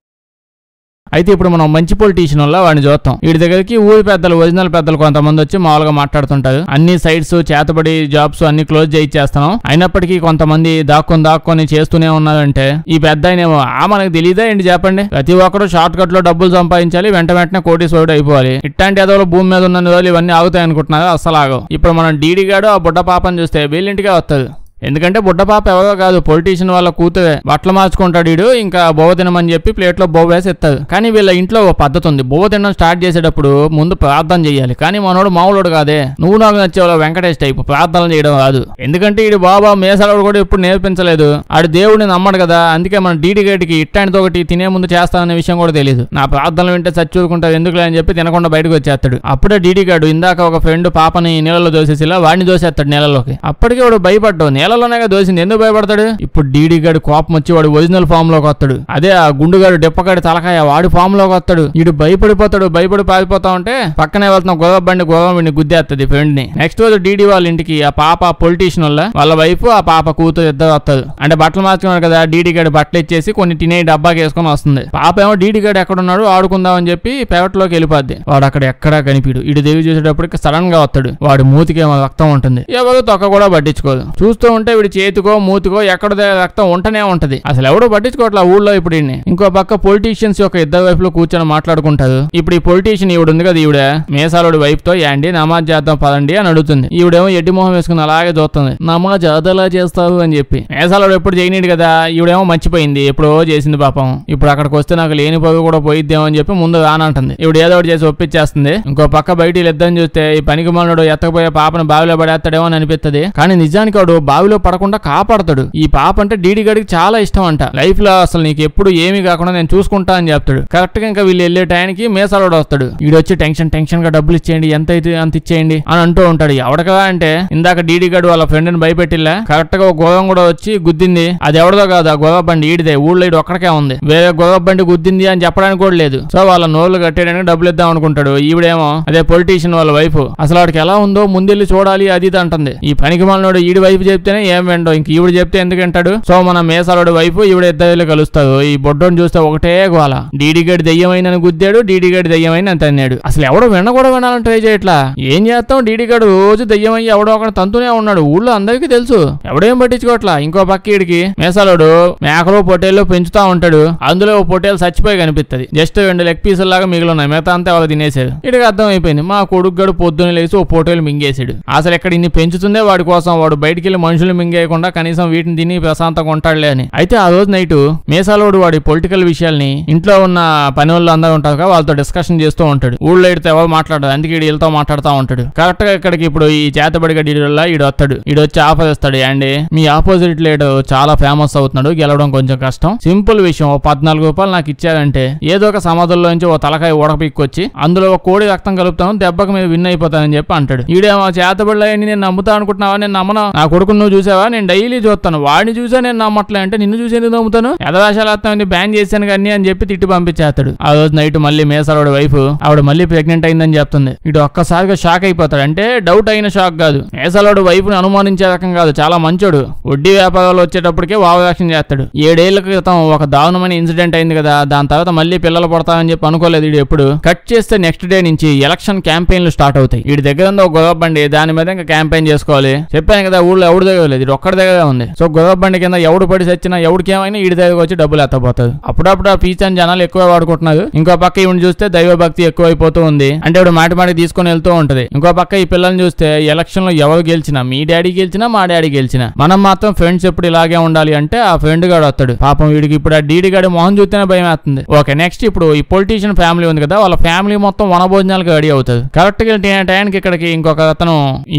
అయితే ఇప్పుడు మనం మంచి పొలిటీషియన్ వల్ల వాడిని చూస్తాం. వీడి దగ్గరికి ఊరి పెద్దలు ఒరిజినల్ పెద్దలు కొంతమంది వచ్చి మామూలుగా మాట్లాడుతుంటారు. అన్ని సైట్స్ చేతబడి జాబ్స్ అన్ని క్లోజ్ చేయిచ్చేస్తున్నాం, అయినప్పటికీ కొంతమంది దాక్కొని చేస్తూనే ఉన్నారంటే ఈ పెద్ద ఆయనేమో మనకు తెలియదా ఏంటి చెప్పండి, ప్రతి ఒక్కరు షార్ట్ కట్ లో డబ్బులు సంపాదించాలి, వెంటనే కోటీశ్వరుడు అయిపోవాలి, ఇట్లాంటి ఏదో భూమి మీద ఉన్న రోజులు ఇవన్నీ ఆగుతాయి అనుకుంటున్నారు, అస్సలు ఆగవు. ఇప్పుడు మనం డీడీ గాడు ఆ బుడ్డ పాపని చూస్తే వీళ్ళింటికే వస్తుంది. ఎందుకంటే బుడ్డ పాప ఎవరో కాదు, పొలిటీషియన్ వాళ్ళ కూతురే. బట్టలు మార్చుకుంటాడు వీడు, ఇంకా బొవ్వ తినమని చెప్పి ప్లేట్లో బొవ్వ వేసి ఎత్తాడు. కానీ వీళ్ళ ఇంట్లో ఒక పద్ధతి ఉంది, బొవ్వ తినడం స్టార్ట్ చేసేటప్పుడు ముందు ప్రార్థన చేయాలి. కానీ మనోడు మామూలుడు కాదే, నువ్వు నాకు నచ్చేవాళ్ళు వెంకటేష్ టైప్ ప్రార్థనలు చేయడం రాదు. ఎందుకంటే వీడి బాబా మేసాడు కూడా ఎప్పుడు నేర్పించలేదు, ఆడు దేవుడిని నమ్మడు కదా. అందుకే మన డీడీ గడికి ఇట్టాంటితో ఒకటి తినే ముందు చేస్తాననే విషయం కూడా తెలియదు. నా ప్రార్థనలు వింటే చచ్చూరుకుంటారు ఎందుకులే అని చెప్పి తినకుండా బయటకు వచ్చేస్తాడు. అప్పుడే డీడీ గాడు ఇందాక ఒక ఫ్రెండ్ పాపని నీళ్ళలో దోసేసిలా వాడిని దోసేస్తాడు నీళ్ళలోకి. అప్పటికే వాడు భయపడ్డావు, నీళ్ళలో నీళ్ళలోనే దోసింది, ఎందుకు భయపడతాడు? ఇప్పుడు డీడీ గాడి కోపం వచ్చి వాడు ఒరిజినల్ ఫామ్ లోకి వస్తాడు. అదే ఆ గుండుగాడు డెప్పగాడి తలకాయ వాడి ఫామ్ లోకి వస్తాడు. వీడు భయపడిపోతాడు. భయపడి పారిపోతా ఉంటే పక్కనే వెళ్తున్న గోదావరి బండి వీడిని గుద్దేస్తుంది ఫ్రెండ్ ని. నెక్స్ట్ రోజు డీడీ వాళ్ళ ఇంటికి ఆ పాప పొలిటీషియన్ వాళ్ళ వైఫ్ ఆ పాప కూతురు ఇద్దరు వస్తారు. అంటే బట్టలు మార్చుకున్నాడు కదా, డీడీ గాడి బట్టలు ఇచ్చేసి కొన్ని తినే డబ్బాకి వేసుకొని వస్తుంది. పాప ఏమో డీడీ గాడు ఎక్కడున్నాడు ఆడుకుందాం అని చెప్పి పెవట్లోకి వెళ్ళిపోద్ది. వాడు అక్కడ ఎక్కడా కనిపిడు. ఇటు దేవి చూసేటప్పటికి సడన్ గా వస్తాడు. వాడి మూతికి ఏమో రక్తం ఉంటుంది. ఎవరు తొక్క కూడా పట్టించుకోదు. చూస్తూ ఉంటే వీడి చేతికో మూతికో ఎక్కడ రక్తం ఉంటనే ఉంటది. అసలు ఎవడో పట్టించుకోవట్లా ఊళ్ళో. ఇప్పుడు ఇంకో పక్క పొలిటీషియన్స్ యొక్క ఇద్దరు వైఫ్ లో కూర్చొని మాట్లాడుకుంటారు. ఇప్పుడు ఈ పొలిటీషియన్ ఈవిడ ఉంది కదా, ఈవిడ మేసాలోడి వైఫ్ తో యాండి నమాజ్ చేద్దాం పదండి అని అడుగుతుంది. ఈవిడేమో ఎడ్డి మొహం వేసుకుని అలాగే చూస్తుంది. నమాజ్ అదలా చేస్తావు అని చెప్పి. మేసాలోడు ఎప్పుడు చేయనీడు కదా, ఈవిడేమో మర్చిపోయింది, ఎప్పుడో చేసింది పాపం. ఇప్పుడు అక్కడికి వస్తే నాకు లేని పవి కూడా పోయిద్దాం అని చెప్పి ముందు రానంటుంది. ఇప్పుడు ఏదో ఒకటి చేసి ఒప్పించేస్తుంది. ఇంకో పక్క బయట వీళ్ళిద్దరిని చూస్తే ఈ పనికి మనడు ఎత్తకపోయే పాపను బావిలో పడేస్తాడేమో అని అనిపిస్తుంది. కానీ నిజానికి వాడు బావిలో పడకుండా కాపాడతాడు. ఈ పాప అంటే డీడీ గడికి చాలా ఇష్టం అంట. లైఫ్ లో అసలు నీకు ఎప్పుడు ఏమీ కాకుండా నేను చూసుకుంటా అని చెప్తాడు. కరెక్ట్ గా ఇంకా వీళ్ళు వెళ్ళే టైంకి మేసాలోడు వస్తాడు. వీడొచ్చి టెన్షన్ గా డబ్బులు ఇచ్చేయండి, ఎంత అయితే అంత ఇచ్చేయండి అని అంటూ ఉంటాడు. ఎవడగా అంటే ఇందాక డీడీ గడు వాళ్ళ ఫ్రెండ్ ని భయపెట్టిలా కరెక్ట్ గా గోదం కూడా వచ్చి గుద్దింది. అది ఎవడదో కాదు, ఆ గోదా బండి ఈడిదే. ఊళ్ళో ఇటు ఒక్కడికే ఉంది. వేరే గోదా బండి గుద్దింది అని చెప్పడానికి కూడా లేదు. సో వాళ్ళ నోళ్లు కట్టేయడానికి డబ్బులు ఇద్దాం అనుకుంటాడు. ఈవిడేమో అదే పొలిటీషియన్ వాళ్ళ వైఫ్ అసలు వాడికి ఎలా ఉందో ముందెళ్ళి చూడాలి అది ఇది అంటుంది. ఈ పనికి మనోడు ఈడి వైఫ్ చెప్తేనే ఏం వెండో, ఇంక ఈవిడ చెప్తే ఎందుకు అంటాడు. సో మన మేసాలోడి వైఫ్ ఈవిడ ఇద్దరు కలుస్తారు. ఈ బొడ్డోని చూస్తే ఒకటే గోల. డీడీ గడి దెయ్యమైన గుద్దాడు, డీడీ గడి దెయ్యమైన అని తన్నాడు. అసలు ఎవడో వెండ కూడా వినాలని ట్రై చేయట్లా. ఏం చేస్తాం, డీడీ గడు రోజు దెయ్యమయ్యి ఎవడో ఒకటి తంతూనే ఉన్నాడు. ఊళ్ళో అందరికీ తెలుసు, ఎవడేం పట్టించుకోవట్లా. ఇంకో పక్క ఈడికి మేసాలోడు మేకలు పొట్టేళ్ళు పెంచుతా ఉంటాడు. అందులో పొట్టేలు చచ్చిపోయి కనిపిస్తుంది. జస్ట్ 2 లెగ్ పీసుల లాగా మిగిలిన్నాయి, మిగతా అంతా వాళ్ళు తినేసాడు. ఇడికి అర్థం అయిపోయింది, మా కొడుకు గడు పొద్దున్న లేసి ఓ పొట్టేలు మింగేసాడు. అసలు ఎక్కడ ఇన్ని పెంచుతుందే వాడి కోసం, వాడు బయటికి వెళ్ళి మనుషులు మింగేయకుండా కనీసం వీటిని తిని ప్రశాంతంగా ఉంటాడులే అని. అయితే ఆ రోజు నైట్ మేసాలోడు వాడి పొలిటికల్ విషయాల్ని ఇంట్లో ఉన్న పని వాళ్ళు అందరూ ఉంటారు కదా, వాళ్ళతో డిస్కషన్ చేస్తూ ఉంటాడు. ఊళ్ళో ఇడితే ఎవరు మాట్లాడదు, అందుకే వీళ్ళతో మాట్లాడుతూ ఉంటాడు. కరెక్ట్ గా ఇక్కడికి ఇప్పుడు ఈ చేతబడి గడి ఈడు వస్తాడు. ఈడు వచ్చి ఆఫర్ ఇస్తాడు. అండి మీ ఆపోజిట్ లీడర్ చాలా ఫేమస్ అవుతున్నాడు, గెలవడం కొంచెం కష్టం. సింపుల్ విషయం, 14 రూపాయలు నాకు ఇచ్చారంటే ఏదో ఒక సమాధుల్లో నుంచి ఓ తలకాయ ఉడకపిక్కొచ్చి అందులో ఒక కోడి రక్తం కలుపుతాను, దెబ్బకి మీద విన్ అయిపోతానని చెప్పి అంటాడు. ఈడేమో చేతబడులని నేను నమ్ముతా అనుకుంటున్నావా, నేను నమ్మను. నా కొడుకును నువ్వు చూసావా, నేను డైలీ చూస్తాను, వాడిని చూసా నేను నమ్మట్లే అంటే నిన్ను చూసి ఎందుకు నమ్ముతాను, ఎదవేషాలు వస్తామని బ్యాన్ చేశాను కానీ అని చెప్పి తిట్టి పంపించేస్తాడు. ఆ రోజు నైట్ మళ్ళీ మేసాలోడి వైఫ్ ఆవిడ మళ్ళీ ప్రెగ్నెంట్ అయిందని చెప్తుంది. ఇటు ఒక్కసారిగా షాక్ అయిపోతాడు. అంటే డౌట్ అయిన షాక్ కాదు, మేసాలోడు వైఫ్ ని అనుమానించే రకం కాదు, చాలా మంచోడు. వడ్డీ వ్యాపారాలు వచ్చేటప్పటికే వావయాక్షన్ చేస్తాడు. 7 ఏళ్ల క్రితం ఒక దారుణమైన ఇన్సిడెంట్ అయింది కదా, దాని తర్వాత మళ్ళీ పిల్లలు పడతామని చెప్పి అనుకోలేదు వీడు ఎప్పుడు. కట్ చేస్తే నెక్స్ట్ డే నుంచి ఎలక్షన్ క్యాంపెయిన్లు స్టార్ట్ అవుతాయి. వీడి దగ్గర ఉంది ఒక గొడవ బండి, దాని మీద ఇంకా క్యాంపెయిన్ చేసుకోవాలి. చెప్పాను కదా ఊళ్ళో ఎవడు దగ్గర లేదు, ఇది ఒక్కడి దగ్గర ఉంది. సో గొడవ బండి కింద ఎవడు పడి చచ్చినా ఎవడికి ఏమైనా వీడి దగ్గరకు వచ్చి డబ్బులు ఎత్తపోతారు. అప్పుడప్పుడు ఆ పీచని జనాలు ఎక్కువ వాడుకుంటున్నారు. ఇంకో పక్క ఈవిని చూస్తే దైవభక్తి ఎక్కువైపోతూ ఉంది. అంటే ఇప్పుడు మాటి తీసుకొని వెళ్తూ ఉంటది. ఇంకో పక్క ఈ పిల్లల్ని చూస్తే ఎలక్షన్ లో ఎవరు గెలిచినా, మీ డాడీ గెలిచినా మా డాడీ గెలిచినా మనం మాత్రం ఫ్రెండ్స్ ఎప్పుడు ఇలాగే ఉండాలి అంటే ఆ ఫ్రెండ్ గాడు వస్తాడు. పాపం వీడికి ఇప్పుడు ఆ డీడీ గాడి మొహం చూస్తేనే భయం వేస్తుంది. ఓకే నెక్స్ట్ ఇప్పుడు ఈ పొలిటీషియన్ ఫ్యామిలీ ఉంది కదా, వాళ్ళ ఫ్యామిలీ మొత్తం వనభోజనాలకు రెడీ అవుతుంది. కరెక్ట్ గా టైంకి ఇక్కడికి ఇంకొక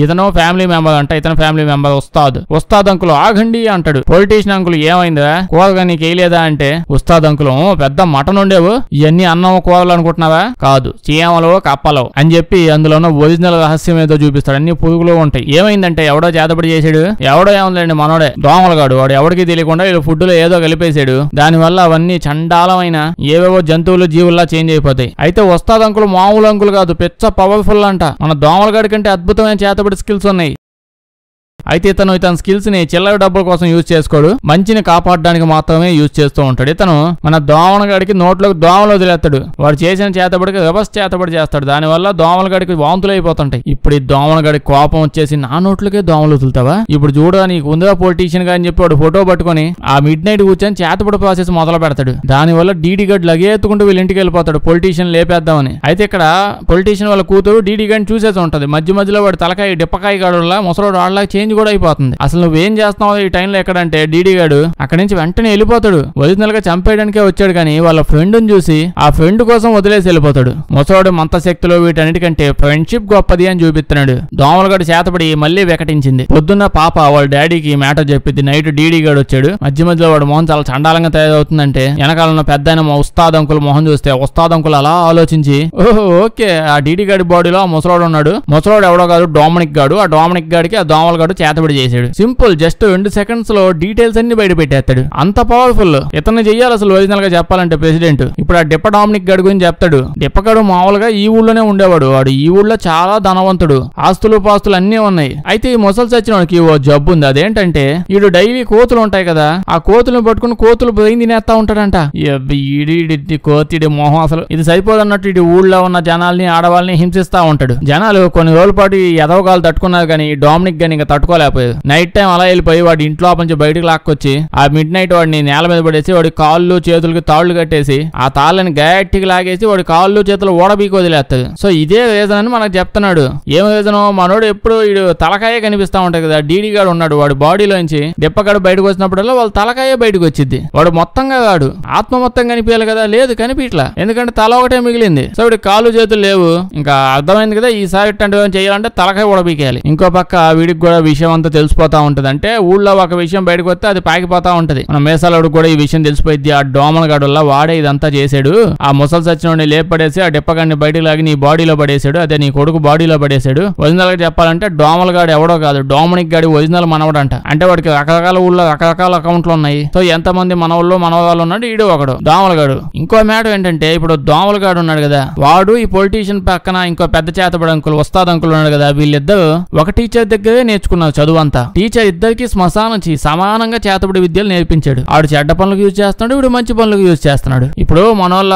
ఇతను ఫ్యామిలీ మెంబర్ అంట. ఇతను ఫ్యామిలీ మెంబర్ ఉస్తాద్ అంకుల్ ఆగండి అంటాడు. పొలిటీషియన్ అంకుల్ ఏమైందా, కూరగా నీకు వేయలేదా అంటే ఉస్తాద్ అంకుల్ పెద్ద మటన్ ఉండేవు, ఇవన్నీ అన్నం కూరలు అనుకుంటున్నావా, కాదు చీమలు కప్పలు అని చెప్పి అందులో ఉన్న ఒరిజినల్ రహస్యం ఏదో చూపిస్తాడు. అన్ని పురుగులు ఉంటాయి. ఏమైందంటే ఎవడో చేతబడి చేసాడు, ఎవడో ఏముందండి మనోడే దోమలగాడు, వాడు ఎవడికి తెలియకుండా వీళ్ళు ఫుడ్ లో ఏదో కలిపేశాడు. దానివల్ల అవన్నీ చండాలమైన ఏవేవో జంతువులు జీవుల్లా చేంజ్ అయిపోతాయి. అయితే ఉస్తాద్ అంకుల్ మామూలు అంకుల్ కాదు, పెద్ద పవర్ఫుల్ అంట. మన దోమలగాడి కంటే అద్భుతమైన చేతబడి స్కిల్స్ ఉన్నాయి. అయితే ఇతను స్కిల్స్ ని చిల్లర డబ్బుల కోసం యూజ్ చేసుకోడు, మంచిని కాపాడడానికి మాత్రమే యూజ్ చేస్తూ ఉంటాడు. ఇతను మన దోమలగడికి నోట్లోకి దోమలు వదిలేస్తాడు. వాడు చేసిన చేతబడికి రివర్స్ చేతబడి చేస్తాడు. దానివల్ల దోమలగడికి వాంతులు అయిపోతుంటాయి. ఇప్పుడు ఈ దోమలగడి కోపం వచ్చేసి నా నోట్లకే దోమలు వదులుతావా, ఇప్పుడు చూడ నీకు ఉందా పొలిటీషియన్ గా అని చెప్పి వాడు ఫోటో పట్టుకొని ఆ మిడ్ నైట్ కూర్చొని చేతబడి ప్రాసెస్ మొదలు పెడతాడు. దానివల్ల డీడీ గడ్ లగేత్తుకుంటూ వీళ్ళ ఇంటికి వెళ్ళిపోతాడు పొలిటీషియన్ లేపేద్దామని. అయితే ఇక్కడ పొలిటీషియన్ వాళ్ళ కూతురు డీడీ గడ్ చూసేసి ఉంటది. మధ్యలో వాడు తలకాయ డిప్పకాయ గాడులా ముసలోడు ఆడలా చేంజ్ కూడా అయిపోతుంది. అసలు నువ్వేం చేస్తున్నావు ఈ టైంలో ఎక్కడంటే డీడీ గాడు అక్కడి నుంచి వెంటనే వెళ్ళిపోతాడు. ఒరిజినల్ గా చంపేయడానికే వచ్చాడు కానీ వాళ్ళ ఫ్రెండ్ చూసి ఆ ఫ్రెండ్ కోసం వదిలేసి వెళ్ళిపోతాడు. ముసలోడు మంత శక్తులు వీటన్నిటికంటే ఫ్రెండ్షిప్ గొప్పది అని చూపిస్తున్నాడు. దోమలగడు చేతపడి మళ్ళీ వెకటించింది. పొద్దున్న పాప వాళ్ళ డాడీకి మ్యాటర్ చెప్పింది. నైట్ డీడీ గాడు వచ్చాడు. మధ్యలో వాడు మొహం చాలా చండాలంగా తయారవుతుందంటే వెనకాలన్న పెద్ద ఉస్తాద్ అంకుల్ మొహం చూస్తే ఉస్తాద్ అంకుల్ అలా ఆలోచించి ఓహో ఓకే ఆ డీడీ గాడి బాడీలో ఆ ముసలోడు ఉన్నాడు. ముసలోడు ఎవడో కాదు డొమినిక్ గాడు. ఆ డొమినిక్ గాడికి ఆ దోమలగడు చేతబడి చేశాడు. సింపుల్, జస్ట్ 2 సెకండ్స్ లో డీటెయిల్స్ అన్ని బయట పెట్టేస్తాడు. అంత పవర్ఫుల్ ఇతన్ని చెయ్యాలి అసలు ఒరిజినల్ గా చెప్పాలంటే ప్రెసిడెంట్. ఇప్పుడు ఆ డిప్ప డామినిక్ గడు గురించి చెప్తాడు. డిప్పగాడు మామూలుగా ఈ ఊళ్ళోనే ఉండేవాడు. వాడు ఈ ఊళ్ళో చాలా ధనవంతుడు, ఆస్తులు పాస్తులు అన్ని ఉన్నాయి. అయితే ఈ ముసలి చచ్చినోడికి ఓ జబ్బు ఉంది. అదేంటంటే వీడు డైలీ కోతులు ఉంటాయి కదా, ఆ కోతులను పట్టుకుని కోతులు బ్రెయిన్ తినేస్తా ఉంటాడంట. కోతిడి మొహం అసలు ఇది సరిపోదన్నట్టు ఇటు ఊళ్ళో ఉన్న జనాల్ని ఆడవాళ్ళని హింసిస్తా ఉంటాడు. జనాలు కొన్ని రోజుల పాటు ఈ ఎదవగాలు తట్టుకున్నారు కానీ డామినిక్ గాని ఇంకా తట్టుకోలేకపోయాడు. నైట్ టైం అలా వెళ్ళిపోయి వాడి ఇంట్లో నుంచి బయటకు లాక్కొచ్చి ఆ మిడ్ నైట్ వాడిని నేల మీద పడేసి వాడి కాళ్ళు చేతులకి తాళ్లు కట్టేసి ఆ తాళ్ళని గట్టిగా లాగేసి వాడి కాళ్ళు చేతులు ఓడబీకి వదిలేస్తాడు. సో ఇదే రీజన్ అని మనకు చెప్తున్నాడు. ఏం రీజను, మనోడు ఎప్పుడు వీడు తలకాయ కనిపిస్తా ఉంటాయి కదా. డీడీ గాడు ఉన్నాడు, వాడు బాడీలోంచి డిప్పగాడు బయటకు వచ్చినప్పుడల్లా వాళ్ళ తలకాయ బయటకు వచ్చింది. వాడు మొత్తంగా కాడు, ఆత్మ మొత్తం కనిపించాలి కదా, లేదు కనిపించలా. ఎందుకంటే తల ఒకటే మిగిలింది. సో వీడి కాళ్ళు చేతులు లేవు. ఇంకా అర్థమైంది కదా, ఈసారి ఇట్లాంటి చేయాలంటే తలకాయ ఓడబీకేయాలి. ఇంకో పక్క వీడికి కూడా విషయం అంతా తెలిసిపోతా ఉంటది. అంటే ఊళ్ళో ఒక విషయం బయటకు వస్తే అది పాకిపోతా ఉంటది. మన మేసాలోడు కూడా ఈ విషయం తెలిసిపోయింది. ఆ డోమల గాడు వల్ల వాడే ఇదంతా చేశాడు. ఆ ముసలి సచ్చినోడిని లేపడేసి ఆ డిప్పగాడిని బయటకు లాగి నీ బాడీలో పడేశాడు. అదే నీ కొడుకు బాడీలో పడేశాడు. ఒరిజినల్ గా చెప్పాలంటే డోమల గాడు ఎవడో కాదు, డామినిక్ గాడి ఒరిజినల్ మనవడంట. అంటే వాడికి రకరకాల ఊళ్ళో రకరకాల అకౌంట్లు ఉన్నాయి. సో ఎంతమంది మనవాళ్ళు మనవాళ్ళు ఉన్నాడు, ఈడు ఒకడు దోమలగాడు. ఇంకో మ్యాటర్ ఏంటంటే ఇప్పుడు దోమలగాడు ఉన్నాడు కదా, వాడు ఈ పొలిటీషియన్ పక్కన ఇంకో పెద్ద చేతబడి అంకుల్ వస్తాద్ అంకుల్ ఉన్నాడు కదా, వీళ్ళిద్దరు ఒక టీచర్ దగ్గరే నేర్చుకున్నారు చదువు అంతా. టీచర్ ఇద్దరికి శ్మశానం సమానంగా చేతబడి విద్యలు నేర్పించాడు. ఆడు చెడ్డ పనులకు యూజ్ చేస్తున్నాడు, వీడు మంచి పనులకు యూజ్ చేస్తున్నాడు. ఇప్పుడు మనోళ్ళ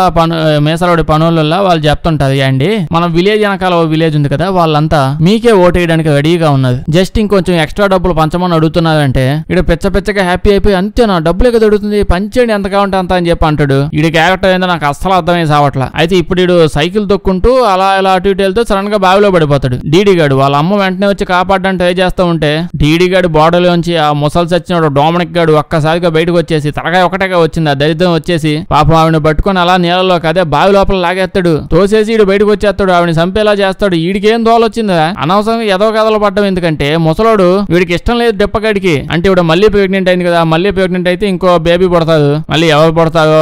మేసలవాడి పనుల వాళ్ళు చెప్తుంటారు, అండి మన విలేజ్ వెనకాల విలేజ్ ఉంది కదా, వాళ్ళంతా మీకే ఓటేయడానికి రెడీగా ఉన్నది. జస్ట్ ఇంకొంచెం ఎక్స్ట్రా డబ్బులు పంచమని అడుగుతున్నారంటే ఇడు పిచ్చగా హ్యాపీ అయిపోయి అంతేనా డబ్బులు కదా అడుగుతుంది, పంచేయండి ఎంత కావంటే అంత అని చెప్పి అంటాడు. వీడి క్యారెక్టర్ ఏందో నాకు అస్సలు అర్థమై సావట్లా. అయితే ఇప్పుడు వీడు సైకిల్ తొక్కుంటూ అలా అటు ఇటు వెళ్తూ సడన్ గా బావిలో పడిపోతాడు. డీడీ గాడు వాళ్ళ అమ్మ వెంటనే వచ్చి కాపాడడానికి ట్రై చేస్తూ ఉంటే డీడీ గాడు బాడీలోంచి ఆ ముసలి చచ్చినాడు డామినిక్ గాడు ఒక్కసారిగా బయటకు వచ్చేసి తలకాయ ఒకటేగా వచ్చింది. ఆ దరిద్రం వచ్చేసి పాపం ఆవిడని పట్టుకొని అలా నీళ్ళలోకి అదే బావి లోపల లాగేస్తాడు. తోసేసి వీడు బయటకు వచ్చేస్తాడు, ఆవిడని చంపేలా చేస్తాడు. వీడికేం దోలొచ్చిందా, అనవసరంగా ఏదో కథలు పడ్డం. ఎందుకంటే ముసలోడు వీడికి ఇష్టం లేదు డిప్పగాడికి. అంటే ఇప్పుడు మళ్ళీ ప్రెగ్నెంట్ అయింది కదా, మళ్ళీ ప్రెగ్నెంట్ అయితే ఇంకో బేబీ పడతాడు. మళ్ళీ ఎవరు పడతారో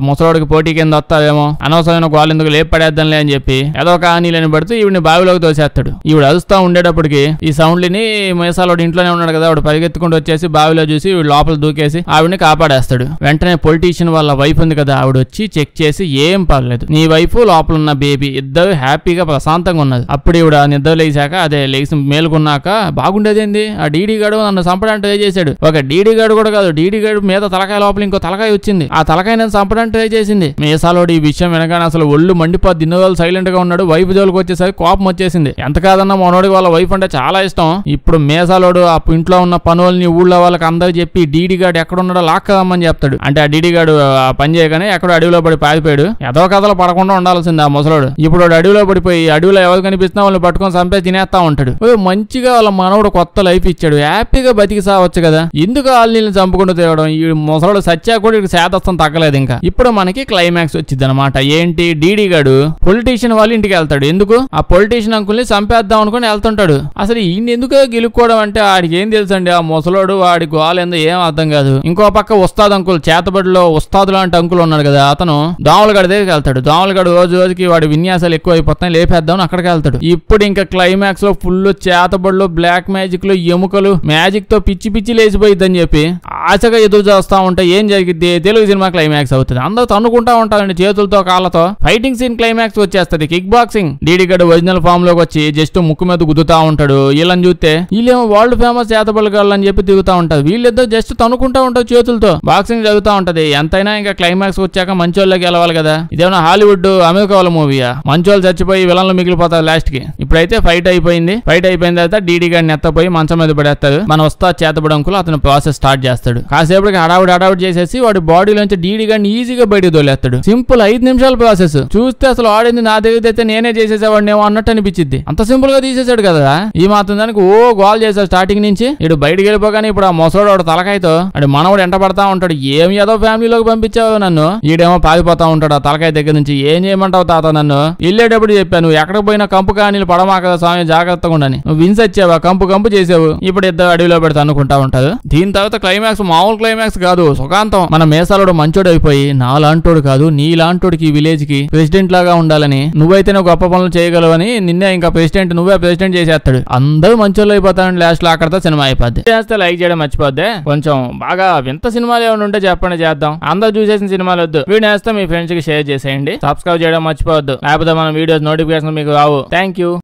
ముసలోడికి పోటీ కింద వస్తావేమో, అనవసరమైన గోళ్ళు ఎందుకు లేపు పడేద్దాంలే అని చెప్పి ఏదో కానీలని పడుతూ ఈవిని బావిలోకి తోసేస్తాడు. ఈవిడ అరుస్తా ఉండేటప్పటికి ఈ సౌండ్ని మేసాలోడు ఇంట్లోనే ఉన్నాడు కదా, వాడు పరిగెత్తుకుంటూ వచ్చేసి బావిలో చూసి వీడు లోపల దూకేసి ఆవిడని కాపాడేస్తాడు. వెంటనే పొలిటీషియన్ వాళ్ళ వైఫ్ ఉంది కదా, ఆవిడ వచ్చి చెక్ చేసి ఏం పర్లేదు, నీ వైఫ్ లోపల ఉన్న బేబీ ఇద్దరు హ్యాపీగా ప్రశాంతంగా ఉన్నది. అప్పుడు ఈవిడ నిద్ర లేచాక అదే లేచి మేలుకున్నాక బాగుండేదేంది ఆ డీడీ గాడు నన్ను చంపడానికి ట్రై చేశాడు. ఒక డీడీ గాడు కూడా కాదు, డీడీ గాడు మీద తలకాయ లోపల ఇంకో తలకాయ వచ్చింది. ఆ తలకాయ నేను చంపడానికి ట్రై చేసింది. మేసాలోడు ఈ విషయం వినగానే అసలు ఒళ్ళు మండిపోద్ది. ఇన్ని రోజులు సైలెంట్ గా ఉన్నాడు, వైఫ్ జోలికి వచ్చేసరికి కోపం వచ్చేసింది. ఎంత కాదన్నా మనోడికి వాళ్ళ వైఫ్ అంటే చాలా ఇష్టం. ఇప్పుడు మేసాలోడు ఆ ఇంట్లో ఉన్న పనుల్ని ఊళ్ళో వాళ్ళకి అందరూ చెప్పి డీడీ గాడు ఎక్కడ ఉన్నాడో లాక్కదమ్మని చెప్తాడు. అంటే ఆ డీడీ గాడు పని చేయగానే ఎక్కడో అడవిలో పడి పారిపోయాడు. ఏదో కథలు పడకుండా ఉండాల్సింది ఆ ముసలోడు. ఇప్పుడు అడవిలో పడిపోయి అడవిలో ఎవరు కనిపిస్తున్నా వాళ్ళు పట్టుకొని చంపేసి తినేస్తా ఉంటాడు. మంచిగా వాళ్ళ మనవడు కొత్త లైఫ్ ఇచ్చాడు, హ్యాపీగా బతికి సావచ్చు కదా, ఎందుకు వాళ్ళని చంపుకుంటూ తిరగడం. ఈ ముసలోడు సచ్చా కూడా ఇక శాతస్థం తగ్గలేదు. ఇంకా ఇప్పుడు మనకి క్లైమాక్స్ వచ్చింది అనమాట. ఏంటి, డీడీ గాడు పొలిటీషియన్ వాళ్ళ ఇంటికి వెళ్తాడు. ఎందుకు, ఆ పొలిటీషియన్ అంకుల్ని చంపేద్దాం అనుకుని వెళ్తుంటాడు. అసలు ఈయన ఎందుకు గెలుక్కోవడం అంటే ఆడికి ఏం తెలుసండి, ఆ ముసలోడు వాడి గోలేందో ఏం అర్థం కాదు. ఇంకో పక్క ఉస్తాద్ అంకుల్, చేతబడిలో ఉస్తాద్ లాంటి అంకుల్ ఉన్నాడు కదా, అతను దోమలగడి దగ్గరికి వెళ్తాడు. దోమలగడు రోజు రోజుకి వాడి విన్యాసాలు ఎక్కువ అయిపోతాయి, లేపేద్దాం అక్కడికి వెళ్తాడు. ఇప్పుడు ఇంకా క్లైమాక్స్ లో ఫుల్ చేతబడులు, బ్లాక్ మ్యాజిక్ లు, ఎముకలు, మ్యాజిక్ తో పిచ్చి లేచిపోయిద్దని చెప్పి ఆశగా ఎదురు చేస్తా ఉంటే ఏం జరిగిద్ది, తెలుగు సినిమా క్లైమాక్స్ అవుతుంది. అందరూ తన్నుకుంటా ఉంటారండి చేతులతో కాళ్ళతో. ఫైటింగ్ సీన్ క్లైమాక్స్ వచ్చేస్తుంది, కిక్ బాక్సింగ్. డీడీ గడు ఒరిజినల్ ఫామ్ లోకి వచ్చి జస్ట్ ముక్కు మీద గుద్దుతా ఉంటాడు. వీళ్ళని చూస్తే వీళ్ళేమో వరల్డ్ ఫేమస్ చేతబడులు గాళ్ళు అని చెప్పి దిగుతా ఉంటారు. వీళ్ళిద్దరు జస్ట్ తన్నుకుంటా ఉంటారు చేతులతో, బాక్సింగ్ జరుగుతూ ఉంటది. ఎంతైనా ఇంకా క్లైమాక్స్ వచ్చాక మంచోళ్ళకి గెలవాలి కదా. ఇదేమన్నా హాలీవుడ్ అమెరికా వాళ్ళ మూవీయా, మంచోళ్ళు చచ్చిపోయి విలన్లు మిగిలిపోతారు లాస్ట్ కి. ఇప్పుడైతే ఫైట్ అయిపోయింది. ఫైట్ అయిపోయిన తర్వాత డీడీ గాడిని ఎత్తపోయి మంచం మీద పడేస్తాడు. మన వస్తా చేతబడి అంకులు అతను ప్రాసెస్ స్టార్ట్ చేస్తాడు. కాసేపటికి హడావుడి చేసేసి వాడి బాడీలోంచి డీడీ గాడిని ఈజీగా బయటకు తోలేస్తాడు. సింపుల్ 5 నిమిషాల ప్రాసెస్. చూస్తే అసలు ఆడింది నా దగ్గర అయితే నేనే చేసేసేవాడినేమో అన్నట్టు అనిపించింది. అంత సింపుల్ గా తీసేసాడు కదా. ఈ మాత్రం దానికి గోల్ చేశాడు స్టార్టింగ్ నుంచి. ఇటు బయటకు వెళ్ళిపోగానే ఇప్పుడు ఆ మొసడు తలకాయతో అటు మనవడు ఎంట పడతా ఉంటాడు. ఏమి ఏదో ఫ్యామిలీలోకి పంపించావు నన్ను, ఈడేమో పారిపోతా ఉంటాడు ఆ తలకాయ దగ్గర నుంచి. ఏం చేయమంటావు తాత, నన్ను వెళ్ళేటప్పుడు చెప్పాను నువ్వు ఎక్కడికి పోయినా కంపు కానీలు పడమాక స్వామి, జాగ్రత్తగా ఉండని. నువ్వు విన్స్ వచ్చావా, కంపు చేసావు. ఇప్పుడు ఇద్దరు అడవిలో పెడితే అనుకుంటా ఉంటారు. దీని తర్వాత క్లైమాక్స్ మామూలు క్లైమాక్స్ కాదు, సుఖాంతం. మన మేసాలోడు మంచోడు అయిపోయి నాలాంటోడు కాదు నీలాంటోడికి ఈ విలేజ్ కి ప్రెసిడెంట్ లాగా ఉండాలని, నువ్వైతే నువ్వు గొప్ప పనులు చేయగలవని నిన్నే ఇంకా నువ్వే ప్రెసిడెంట్ చేసేస్తాడు. అందరూ మంచోళ్ళు అయిపోతారండి అయిపోయింది, లాస్ట్ లో అక్కడతో సినిమా అయిపోద్ది. చేస్తే లైక్ చేయడం మర్చిపోద్ది. కొంచెం బాగా వింత సినిమాలు ఏమైనా ఉంటే చెప్పండి, చేద్దాం. అందరూ చూసేసిన సినిమాలు వద్దు. వీడియో వేస్తే మీ ఫ్రెండ్స్ కి షేర్ చేసేయండి. సబ్స్క్రైబ్ చేయడం మర్చిపోవద్దు, లేకపోతే మన వీడియోస్ నోటిఫికేషన్ మీకు రావు. Thank you.